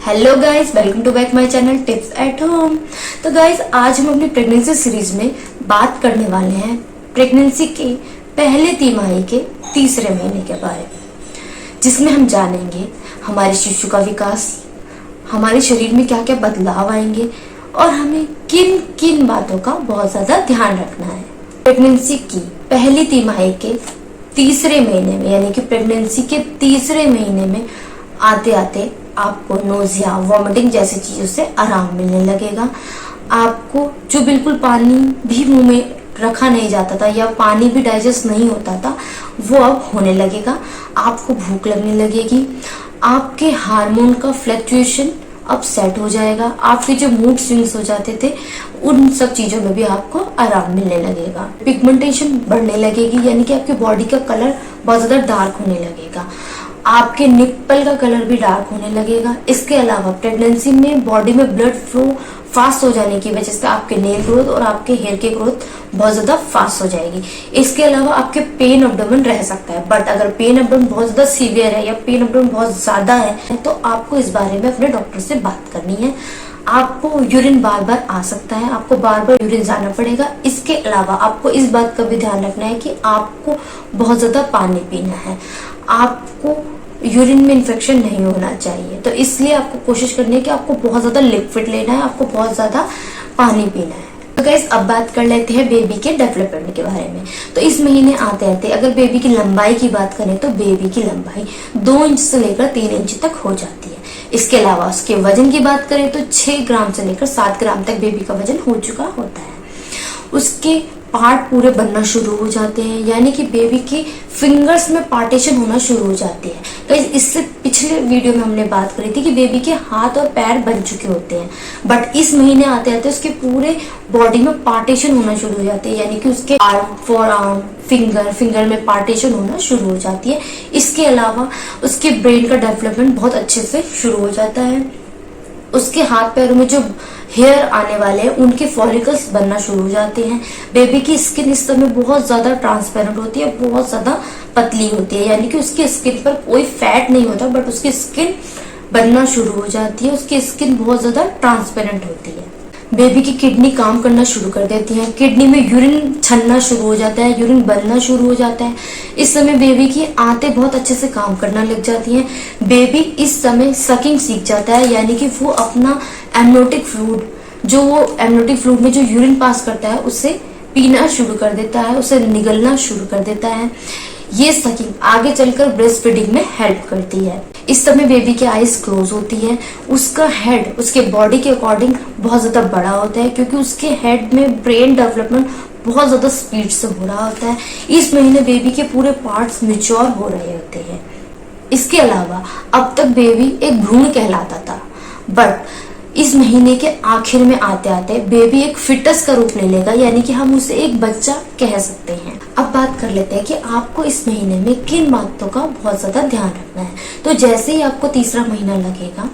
Hello guys, welcome to back my channel tips at home. तो guys, आज हम अपनी प्रेगनेंसी सीरीज में बात करने वाले हैं प्रेगनेंसी के पहले तिमाही के तीसरे महीने के बारे में, जिसमें हम जानेंगे हमारे शिशु का विकास, हमारे शरीर में क्या क्या बदलाव आएंगे और हमें किन किन बातों का बहुत ज्यादा ध्यान रखना है। प्रेगनेंसी की पहली तिमाही के तीसरे महीने में, यानी कि प्रेगनेंसी के तीसरे महीने में आते आते आपको नोजिया, वॉमिटिंग जैसी चीजों से आराम मिलने लगेगा। आपको जो बिल्कुल पानी भी मुंह में रखा नहीं जाता था या पानी भी डाइजेस्ट नहीं होता था, वो अब होने लगेगा। आपको भूख लगने लगेगी। आपके हार्मोन का फ्लक्चुएशन अब सेट हो जाएगा। आपके जो मूड स्विंग्स हो जाते थे, उन सब चीजों में भी आपको आराम मिलने लगेगा। पिगमेंटेशन बढ़ने लगेगी, यानी कि आपकी बॉडी का कलर बहुत ज्यादा डार्क होने लगेगा। आपके निप्पल का कलर भी डार्क होने लगेगा। इसके अलावा प्रेगनेंसी में बॉडी में ब्लड फ्लो फास्ट हो जाने की वजह से आपके नेल ग्रोथ और आपके हेयर की ग्रोथ बहुत ज्यादा फास्ट हो जाएगी। इसके अलावा आपके पेन एब्डोमेन रह सकता है, बट अगर पेन एब्डोमेन बहुत ज्यादा सीवियर है या पेन एब्डोमेन बहुत ज्यादा है तो आपको इस बारे में अपने डॉक्टर से बात करनी है। आपको यूरिन बार बार आ सकता है, आपको बार बार यूरिन जाना पड़ेगा। इसके अलावा आपको इस बात का भी ध्यान रखना है कि आपको बहुत ज्यादा पानी पीना है। आपको यूरिन में इन्फेक्शन नहीं होना चाहिए, तो इसलिए आपको कोशिश करनी है कि आपको बहुत ज्यादा लिक्विड लेना है, आपको बहुत ज्यादा पानी पीना है। तो गाइस, अब बात कर लेते हैं बेबी के डेवलपमेंट के बारे में। तो इस महीने आते आते अगर बेबी की लंबाई की बात करें तो बेबी की लंबाई 2 इंच से लेकर 3 इंच तक हो जाती है। इसके अलावा उसके वजन की बात करें तो 6 ग्राम से लेकर 7 ग्राम तक बेबी का वजन हो चुका होता है। उसके पार्ट पूरे बनना शुरू हो जाते हैं, यानी कि बेबी के फिंगर्स में पार्टीशन होना शुरू हो जाती है। तो इससे पिछले वीडियो में हमने बात करी थी कि बेबी के हाथ और पैर बन चुके होते हैं, बट इस महीने आते आते उसके पूरे बॉडी में पार्टीशन होना शुरू हो जाती है, यानी कि उसके आर्म, फोर आर्म, फिंगर में पार्टीशन होना शुरू हो जाती है। इसके अलावा उसके ब्रेन का डेवलपमेंट बहुत अच्छे से शुरू हो जाता है। उसके हाथ पैरों में जो हेयर आने वाले हैं उनके फॉलिकल्स बनना शुरू हो जाते हैं। बेबी की स्किन इस समय बहुत ज्यादा ट्रांसपेरेंट होती है, बहुत ज्यादा पतली होती है, यानी कि उसकी स्किन पर कोई फैट नहीं होता, बट उसकी स्किन बनना शुरू हो जाती है। उसकी स्किन बहुत ज्यादा ट्रांसपेरेंट होती है। बेबी की किडनी काम करना शुरू कर देती है। किडनी में यूरिन छनना शुरू हो जाता है, यूरिन बनना शुरू हो जाता है। इस समय बेबी की आंतें बहुत अच्छे से काम करना लग जाती हैं। बेबी इस समय सकिंग सीख जाता है, यानी कि वो अपना एमनियोटिक फ्लूइड, जो वो एमनियोटिक फ्लूइड में जो यूरिन पास करता है उसे पीना शुरू कर देता है, उसे निगलना शुरू कर देता है। ये सकिंग आगे चलकर ब्रेस्ट फीडिंग में हेल्प करती है। इस समय बेबी की आईज क्लोज होती है। उसका हेड उसके बॉडी के अकॉर्डिंग बहुत ज्यादा बड़ा होता है, क्योंकि उसके हेड में ब्रेन डेवलपमेंट बहुत ज्यादा स्पीड से हो रहा होता है। इस महीने बेबी के पूरे पार्ट्स मैच्योर हो रहे होते हैं। इसके अलावा अब तक बेबी एक भ्रूण कहलाता था, बट इस महीने के आखिर में आते आते बेबी एक फिटस का रूप ले लेगा, यानी कि हम उसे एक बच्चा कह सकते हैं। अब बात कर लेते हैं कि आपको इस महीने में किन बातों का बहुत ज्यादा ध्यान रखना है। तो जैसे ही आपको तीसरा महीना लगेगा,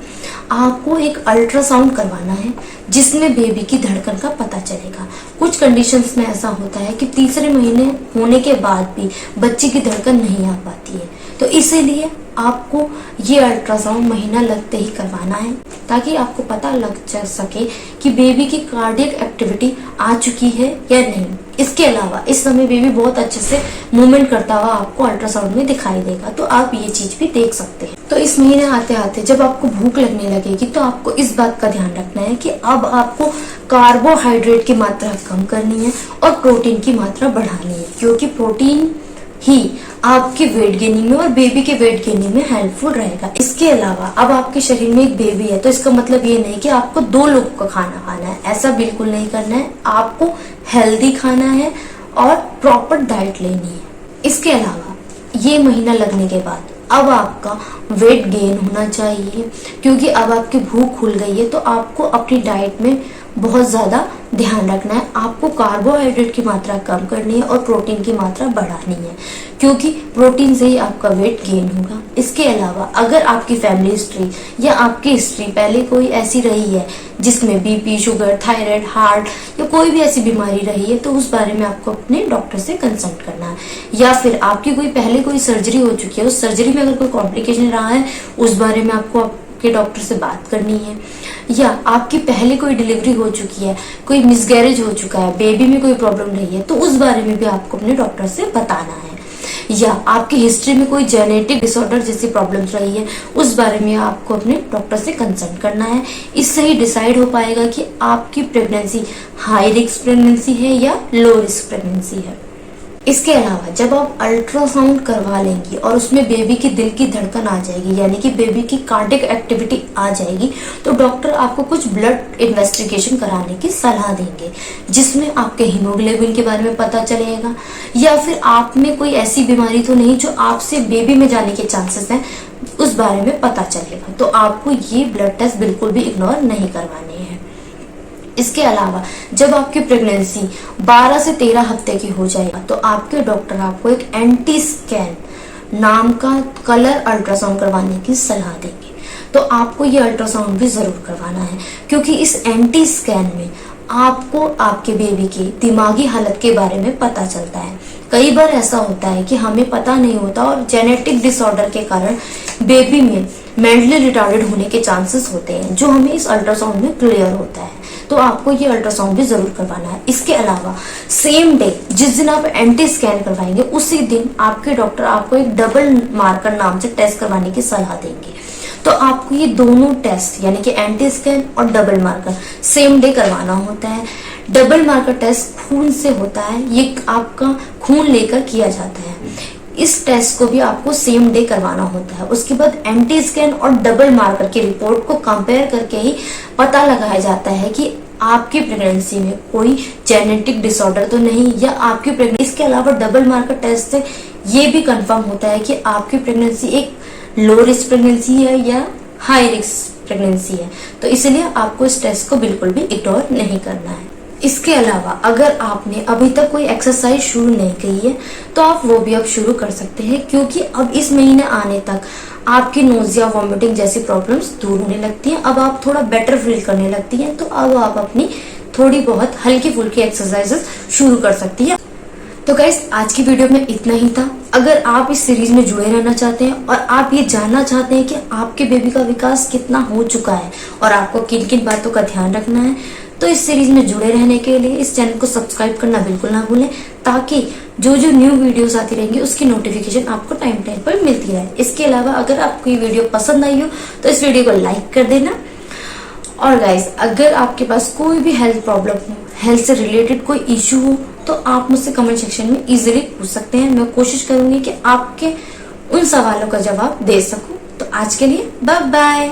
आपको एक अल्ट्रासाउंड करवाना है, जिसमें बेबी की धड़कन का पता चलेगा। कुछ कंडीशंस में ऐसा होता है कि तीसरे महीने होने के बाद भी बच्चे की धड़कन नहीं आ पाती है, तो इसीलिए आपको ये अल्ट्रासाउंड महीना लगते ही करवाना है, ताकि आपको पता लग जा सके कि बेबी की कार्डियक एक्टिविटी आ चुकी है या नहीं। इसके अलावा इस समय बेबी बहुत अच्छे से मूवमेंट करता हुआ आपको अल्ट्रासाउंड में दिखाई देगा, तो आप ये चीज भी देख सकते हैं। तो इस महीने आते आते जब आपको भूख लगने लगेगी, तो आपको इस बात का ध्यान रखना है कि अब आपको कार्बोहाइड्रेट की मात्रा कम करनी है और प्रोटीन की मात्रा बढ़ानी है, क्योंकि प्रोटीन ही आपके वेट गेनिंग में और बेबी के वेट गेनिंग में हेल्पफुल रहेगा। इसके अलावा अब आपके शरीर में एक बेबी है, तो इसका मतलब ये नहीं कि आपको 2 लोगों का खाना खाना है, ऐसा बिल्कुल नहीं करना है। आपको हेल्दी खाना है और प्रॉपर डाइट लेनी है। इसके अलावा ये महीना लगने के बाद अब आपका वेट गेन होना चाहिए, क्योंकि अब आपकी भूख खुल गई है, तो आपको अपनी डाइट में बहुत ज्यादा ध्यान रखना है। आपको कार्बोहाइड्रेट की मात्रा कम करनी है और प्रोटीन की मात्रा बढ़ानी है, क्योंकि प्रोटीन से ही आपका वेट गेन होगा। इसके अलावा अगर आपकी फैमिली हिस्ट्री या आपकी हिस्ट्री पहले कोई ऐसी रही है जिसमें बीपी, शुगर, थायराइड, हार्ट या कोई भी ऐसी बीमारी रही है, तो उस बारे में आपको अपने डॉक्टर से कंसल्ट करना है। या फिर आपकी कोई पहले कोई सर्जरी हो चुकी है, उस सर्जरी में अगर कोई कॉम्प्लिकेशन रहा है, उस बारे में आपको आपके डॉक्टर से बात करनी है, या आपकी पहले कोई डिलीवरी हो चुकी है, कोई मिसगैरेज हो चुका है, बेबी में कोई प्रॉब्लम रही है, तो उस बारे में भी आपको अपने डॉक्टर से बताना है, या आपकी हिस्ट्री में कोई जेनेटिक डिसऑर्डर जैसी प्रॉब्लम्स रही है, उस बारे में आपको अपने डॉक्टर से कंसल्ट करना है। इससे ही डिसाइड हो पाएगा कि आपकी प्रेगनेंसी हाई रिस्क प्रेगनेंसी है या लो रिस्क प्रेगनेंसी है। इसके अलावा जब आप अल्ट्रासाउंड करवा लेंगी और उसमें बेबी की दिल की धड़कन आ जाएगी, यानी कि बेबी की कार्डियक एक्टिविटी आ जाएगी, तो डॉक्टर आपको कुछ ब्लड इन्वेस्टिगेशन कराने की सलाह देंगे, जिसमें आपके हीमोग्लोबिन के बारे में पता चलेगा, या फिर आप में कोई ऐसी बीमारी तो नहीं जो आपसे बेबी में जाने के चांसेस हैं, उस बारे में पता चलेगा। तो आपको ये ब्लड टेस्ट बिल्कुल भी इग्नोर नहीं करवाने हैं। इसके अलावा जब आपकी प्रेगनेंसी 12 से 13 हफ्ते की हो जाएगा, तो आपके डॉक्टर आपको एक एंटी स्कैन नाम का कलर अल्ट्रासाउंड करवाने की सलाह देंगे। तो आपको ये अल्ट्रासाउंड भी जरूर करवाना है, क्योंकि इस एंटी स्कैन में आपको आपके बेबी की दिमागी हालत के बारे में पता चलता है। कई बार ऐसा होता है कि हमें पता नहीं होता और जेनेटिक डिसऑर्डर के कारण बेबी में मेंटली रिटार्डेड होने के चांसेस होते हैं, जो हमें इस अल्ट्रासाउंड में क्लियर होता है। तो आपको ये अल्ट्रासाउंड भी जरूर करवाना है। इसके अलावा सेम डे जिस दिन आप एंटी स्कैन करवाएंगे, उसी दिन आपके डॉक्टर आपको एक डबल मार्कर नाम से टेस्ट करवाने की सलाह देंगे। तो आपको ये दोनों टेस्ट यानी कि एंटी स्कैन और डबल मार्कर सेम डे करवाना होता है। डबल मार्कर टेस्ट खून से होता है, ये आपका खून लेकर किया जाता है। इस टेस्ट को भी आपको सेम डे करवाना होता है। उसके बाद एंटी स्कैन और डबल मार्कर की रिपोर्ट को कंपेयर करके ही पता लगाया जाता है कि आपकी प्रेगनेंसी में कोई जेनेटिक डिसऑर्डर तो नहीं, या आपकी प्रेगनेंसी। इसके अलावा डबल मार्कर टेस्ट से ये भी कंफर्म होता है कि आपकी प्रेगनेंसी एक लो रिस्क प्रेगनेंसी है या हाई रिस्क प्रेगनेंसी है। तो इसलिए आपको इस टेस्ट को बिल्कुल भी इग्नोर नहीं करना है। इसके अलावा अगर आपने अभी तक कोई एक्सरसाइज शुरू नहीं की है, तो आप वो भी अब शुरू कर सकते हैं, क्योंकि अब इस महीने आने तक आपकी नोजिया वॉमिटिंग जैसी प्रॉब्लम्स दूर होने लगती हैं। अब आप थोड़ा बेटर फील करने लगती हैं, तो अब आप अपनी थोड़ी बहुत हल्की फुल्की एक्सरसाइजेस शुरू कर सकती हैं। तो गाइस, आज की वीडियो में इतना ही था। अगर आप इस सीरीज में जुड़े रहना चाहते हैं और आप ये जानना चाहते हैं कि आपके बेबी का विकास कितना हो चुका है और आपको किन किन बातों का ध्यान रखना है, तो इस सीरीज में जुड़े रहने के लिए इस चैनल को सब्सक्राइब करना बिल्कुल ना भूलें, ताकि जो जो न्यू वीडियोस आती रहेंगी उसकी नोटिफिकेशन आपको टाइम टाइम पर मिलती रहे। इसके अलावा अगर आपको ये वीडियो पसंद आई हो तो इस वीडियो को लाइक कर देना। और गाइस, अगर आपके पास कोई भी हेल्थ प्रॉब्लम हो, हेल्थ से रिलेटेड कोई इशू हो, तो आप मुझसे कमेंट सेक्शन में इजीली पूछ सकते हैं। मैं कोशिश करूंगी कि आपके उन सवालों का जवाब दे सकूं। तो आज के लिए बाय बाय।